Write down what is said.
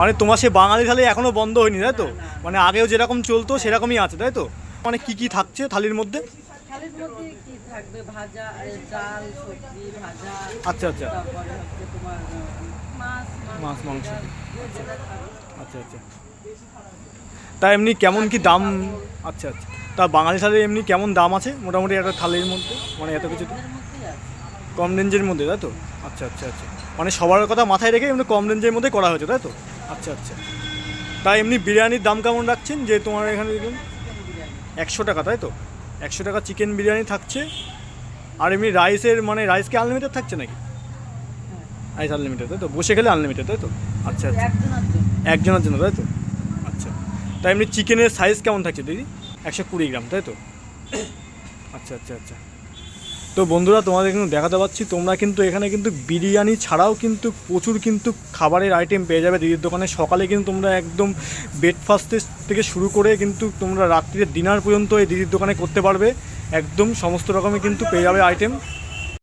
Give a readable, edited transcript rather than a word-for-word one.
মানে তোমার সে বাঙালি থালি এখনো বন্ধ হয়নি, তাই তো? মানে আগেও যেরকম চলতো সেরকমই আছে, তাই তো? মানে কি কি থাকছে থালির মধ্যে? থালির মধ্যে কি থাকবে, ভাজা, ডাল, সবজি, ভাজা, আচ্ছা আচ্ছা, তারপরে হচ্ছে তোমার মাছ, মাছ মাংস। যেটা খাবে। আচ্ছা আচ্ছা, তা এমনি কেমন কি দাম? আচ্ছা আচ্ছা, তা বাঙালি থালির এমনি কেমন দাম আছে মোটামুটি একটা থালির মধ্যে, মানে এত কিছু? এর মধ্যেই আছে। কম রেঞ্জের মধ্যে, তাই তো? আচ্ছা আচ্ছা আচ্ছা, মানে সবার কথা মাথায় রেখে এমনি কম রেঞ্জের মধ্যে করা হয়েছে, তাই তো? আচ্ছা আচ্ছা, তা এমনি বিরিয়ানির দাম কেমন রাখছেন যে তোমার এখানে দেখুন? চিকেন বিরিয়ানি। 100 টাকা, তাই তো? 100 টাকা চিকেন বিরিয়ানি থাকছে। আর এমনি রাইসের, মানে রাইস কি আনলিমিটেড থাকছে নাকি? হ্যাঁ, রাইস আনলিমিটেড, তাই তো? বসে খেলে আনলিমিটেড, তাই তো? আচ্ছা আচ্ছা, একজনের জন্য। একজনের জন্য, তাই তো? আচ্ছা, তা এমনি চিকেনের সাইজ কেমন থাকছে দিদি? 120 গ্রাম, তাই তো? আচ্ছা আচ্ছা আচ্ছা, তো বন্ধুরা তোমাদের কিন্তু দেখাতে পাচ্ছি, তোমরা কিন্তু এখানে কিন্তু বিরিয়ানি ছাড়াও কিন্তু প্রচুর কিন্তু খাবারের আইটেম পেয়ে যাবে দিদির দোকানে। সকালে কিন্তু তোমরা একদম ব্রেকফাস্টের থেকে শুরু করে কিন্তু তোমরা রাত্রির ডিনার পর্যন্ত এই দিদির দোকানে করতে পারবে। একদম সমস্ত রকমের কিন্তু পেয়ে যাবে আইটেম।